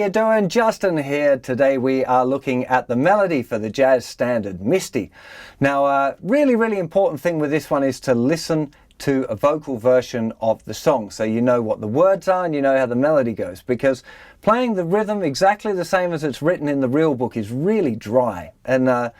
you doing? Justin here. Today we are looking at the melody for the jazz standard Misty. Now, really important thing with this one is to listen to a vocal version of the song so you know what the words are and you know how the melody goes, because playing the rhythm exactly the same as it's written in the real book is really dry, and I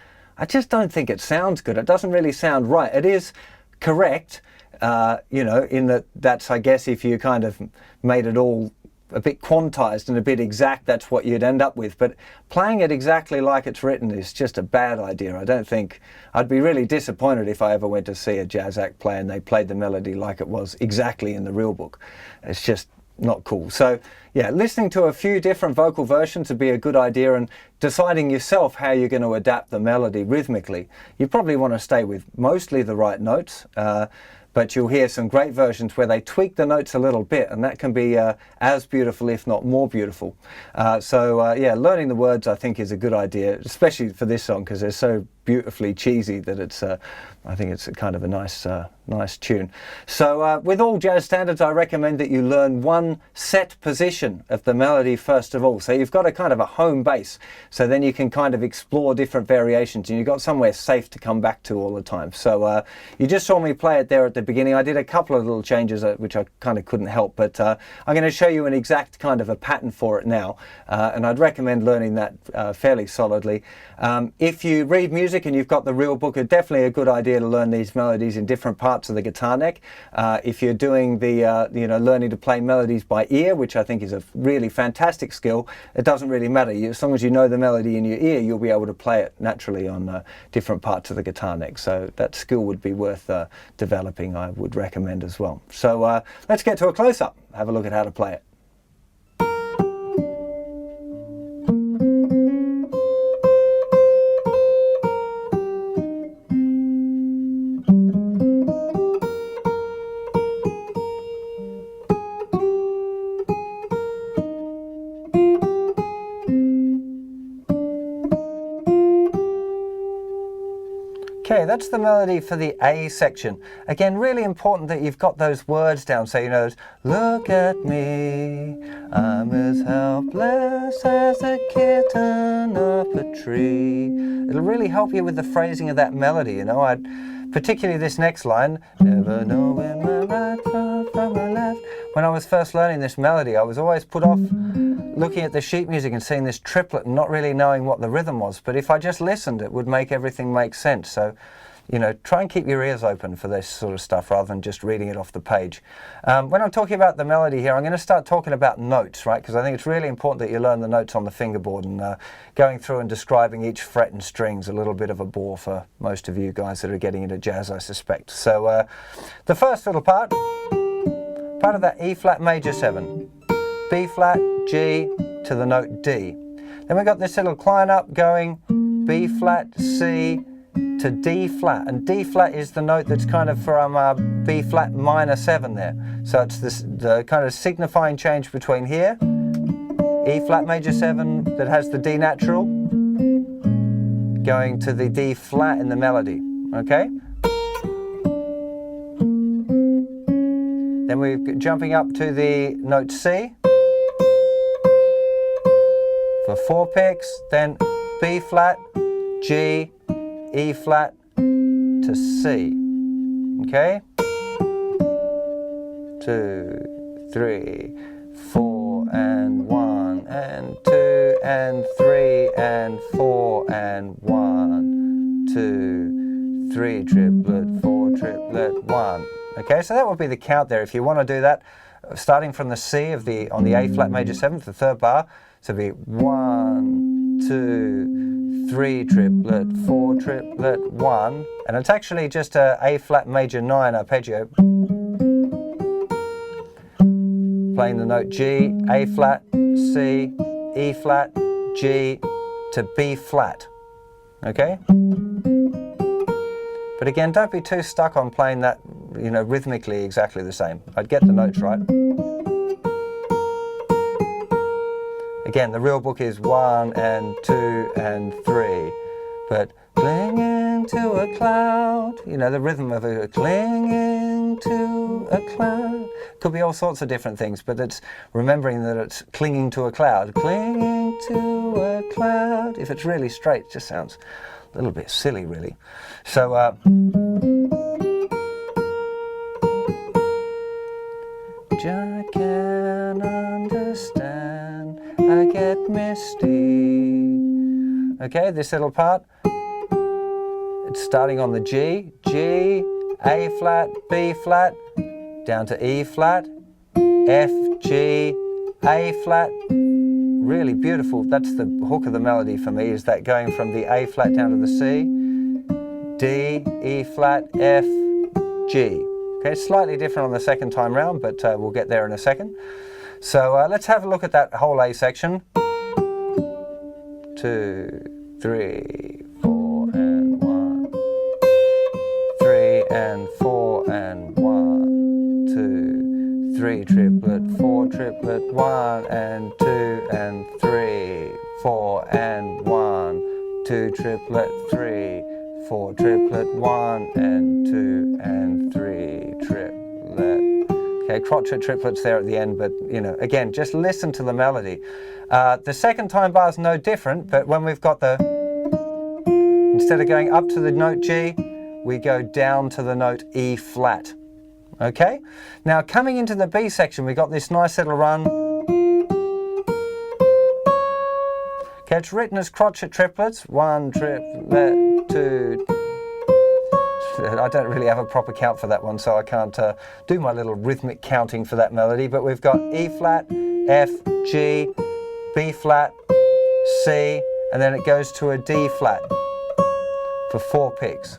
just don't think it sounds good. It doesn't really sound right. It is correct, you know, in that that's, I guess, if you kind of made it all a bit quantized and a bit exact, that's what you'd end up with. But playing it exactly like it's written is just a bad idea. I don't think, I'd be really disappointed if I ever went to see a jazz act play and they played the melody like it was exactly in the real book. It's just not cool. So yeah, listening to a few different vocal versions would be a good idea, and deciding yourself how you're going to adapt the melody rhythmically. You probably want to stay with mostly the right notes, but you'll hear some great versions where they tweak the notes a little bit, and that can be as beautiful, if not more beautiful. Yeah, learning the words I think is a good idea, especially for this song, because they're so beautifully cheesy that it's, I think it's a kind of a nice tune. So with all jazz standards, I recommend that you learn one set position of the melody first of all. So you've got a kind of a home base, so then you can kind of explore different variations and you've got somewhere safe to come back to all the time. So you just saw me play it there at the beginning. I did a couple of little changes which I kind of couldn't help, but I'm going to show you an exact kind of a pattern for it now, and I'd recommend learning that fairly solidly. If you read music and you've got the real book, it's definitely a good idea to learn these melodies in different parts of the guitar neck. If you're doing the you know, learning to play melodies by ear, which I think is a really fantastic skill, it doesn't really matter. As long as you know the melody in your ear, you'll be able to play it naturally on different parts of the guitar neck. So that skill would be worth developing, I would recommend as well. So let's get to a close-up, have a look at how to play it. Okay, that's the melody for the A section. Again, really important that you've got those words down, so you know, look at me, I'm as helpless as a kitten up a tree. It'll really help you with the phrasing of that melody, you know. Particularly this next line, never knowing my right foot from my left. When I was first learning this melody, I was always put off looking at the sheet music and seeing this triplet and not really knowing what the rhythm was. But if I just listened, it would make everything make sense. So, you know, try and keep your ears open for this sort of stuff rather than just reading it off the page. When I'm talking about the melody here, I'm going to start talking about notes, right? Because I think it's really important that you learn the notes on the fingerboard, and going through and describing each fret and string's a little bit of a bore for most of you guys that are getting into jazz, I suspect. So the first little part of that E flat major 7, B flat, G to the note D. Then we've got this little climb up going B flat, C to D flat, and D flat is the note that's kind of from B flat minor 7 there. So it's the kind of signifying change between here, E flat major 7 that has the D natural, going to the D flat in the melody, okay? Then we're jumping up to the note C for 4 picks, then B flat, G, E flat to C, okay? 2, 3, 4, and 1, and 2, and 3, and 4, and 1, 2, 3, triplet, 4, triplet, 1. Okay, so that would be the count there. If you want to do that, starting from the C on the A flat major 7th, the 3rd bar, so it'd be 1, 2, 3 triplet, 4 triplet, 1, and it's actually just A flat major 9 arpeggio, playing the note G, A flat, C, E flat, G to B flat, okay? But again, don't be too stuck on playing that, you know, rhythmically exactly the same. I'd get the notes right. Again, the real book is 1 and 2 and 3, but clinging to a cloud, you know, the rhythm of a clinging clinging to a cloud. Could be all sorts of different things, but it's remembering that it's clinging to a cloud. Clinging to a cloud. If it's really straight, it just sounds a little bit silly, really. So, I can understand, I get misty. Okay, this little part, it's starting on the G, G, A flat, B flat, down to E flat, F, G, A flat. Really beautiful. That's the hook of the melody for me, is that going from the A flat down to the C, D, E flat, F, G. Okay, slightly different on the second time round, but we'll get there in a second. So let's have a look at that whole A section. 2, 3, 4 and 1. 3 and 4 and 1, 2, 3 triplet, 4 triplet, 1 and 2 and 3, 4 and 1, 2 triplet, 3, 4 triplet, 1 and 2 and 3 triplet. Okay, crotchet triplets there at the end, but you know, again, just listen to the melody. The second time bar is no different, but when we've got the, instead of going up to the note G, we go down to the note E flat. Okay, now coming into the B section, we got this nice little run. Okay, it's written as crotchet triplets, 1 triplet, 2. I don't really have a proper count for that one, so I can't do my little rhythmic counting for that melody, but we've got E flat, F, G, B flat, C, and then it goes to a D flat for 4 picks.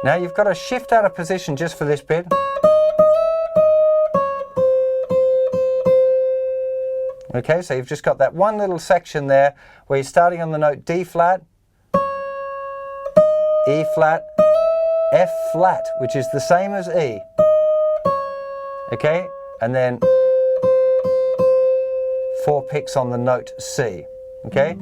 Now you've got to shift out of position just for this bit. Okay, so you've just got that one little section there where you're starting on the note D flat, E flat, F flat, which is the same as E. Okay, and then 4 picks on the note C. Okay.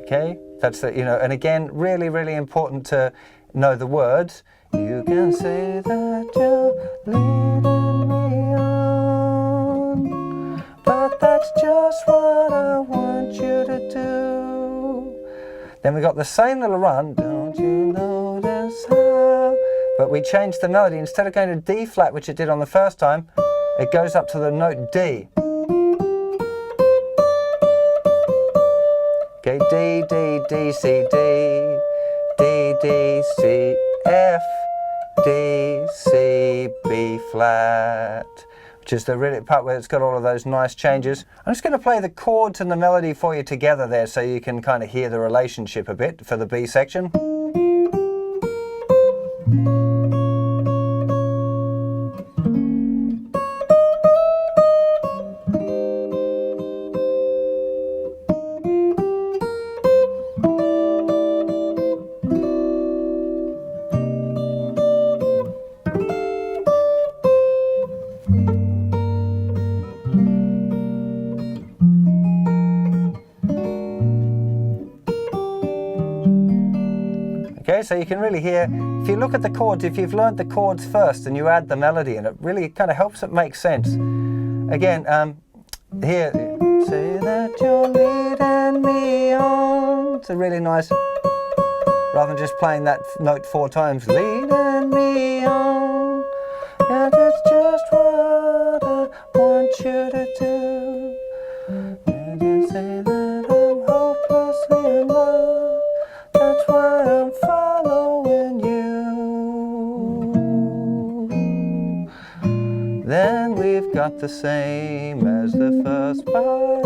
Okay, that's the, you know, and again, really, really important to know the words. You can say that you're leading me on, but that's just what I want you to do. Then we got the same little run, don't you notice how? But we changed the melody. Instead of going to D flat, which it did on the first time, it goes up to the note D. Okay, D, D, D, C, D, D, D, C, F, D, C, B flat, which is the really part where it's got all of those nice changes. I'm just going to play the chords and the melody for you together there so you can kind of hear the relationship a bit for the B section. Okay, so you can really hear, if you look at the chords, if you've learned the chords first and you add the melody, and it really kind of helps it make sense. Again, here, say that you're leading me on. It's a really nice, rather than just playing that note 4 times, leading me on. And it's just what I want you to do. And you say that I'm hopelessly in love. That's why I'm following you. Then we've got the same as the first part.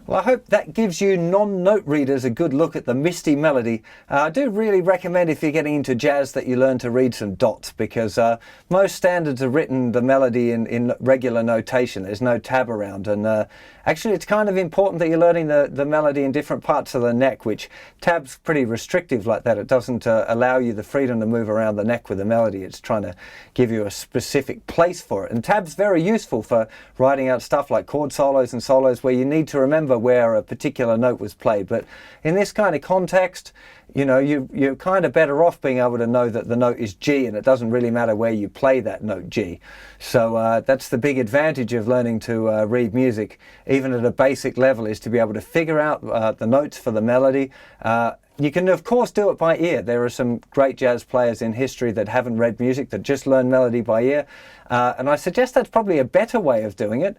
Well, I hope that gives you non-note readers a good look at the Misty melody. I do really recommend, if you're getting into jazz, that you learn to read some dots, because most standards are written the melody in regular notation. There's no tab around, and actually it's kind of important that you're learning the melody in different parts of the neck, which tab's pretty restrictive like that. It doesn't allow you the freedom to move around the neck with the melody. It's trying to give you a specific place for it. And tab's very useful for writing out stuff like chord solos and solos where you need to remember where a particular note was played. But in this kind of context, you know, you're kind of better off being able to know that the note is G, and it doesn't really matter where you play that note G. So that's the big advantage of learning to read music, even at a basic level, is to be able to figure out the notes for the melody. You can, of course, do it by ear. There are some great jazz players in history that haven't read music, that just learn melody by ear. And I suggest that's probably a better way of doing it,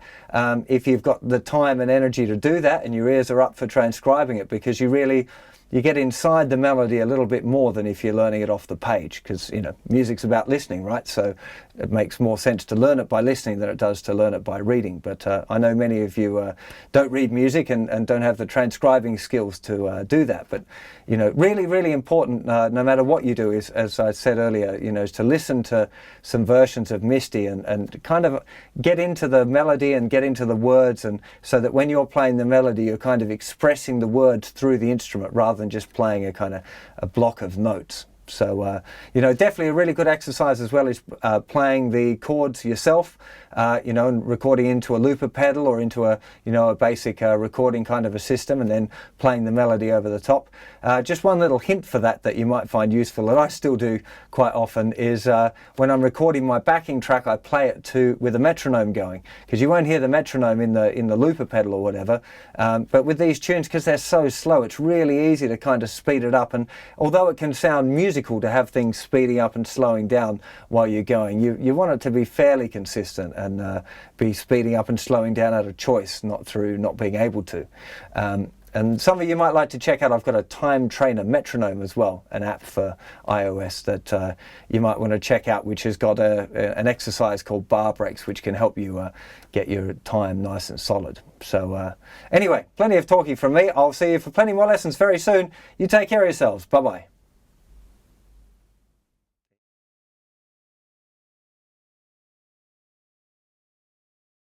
if you've got the time and energy to do that and your ears are up for transcribing it, because you get inside the melody a little bit more than if you're learning it off the page, because, you know, music's about listening, right? So it makes more sense to learn it by listening than it does to learn it by reading. But I know many of you don't read music and don't have the transcribing skills to do that. But, you know, really, really important, no matter what you do, is, as I said earlier, you know, is to listen to some versions of Misty and kind of get into the melody and get into the words, and so that when you're playing the melody, you're kind of expressing the words through the instrument rather than just playing a kind of a block of notes. So, you know, definitely a really good exercise as well is playing the chords yourself, you know, and recording into a looper pedal or into a, you know, a basic recording kind of a system, and then playing the melody over the top. Just one little hint for that you might find useful, that I still do quite often, is when I'm recording my backing track, I play it with a metronome going, because you won't hear the metronome in the looper pedal or whatever. But with these tunes, because they're so slow, it's really easy to kind of speed it up. And although it can sound musical to have things speeding up and slowing down while you're going, you want it to be fairly consistent and be speeding up and slowing down out of choice, not through not being able to. And some of you might like to check out, I've got a Time Trainer metronome as well, an app for iOS that you might want to check out, which has got an exercise called bar breaks, which can help you get your time nice and solid. So anyway, plenty of talking from me. I'll see you for plenty more lessons very soon. You take care of yourselves. Bye-bye.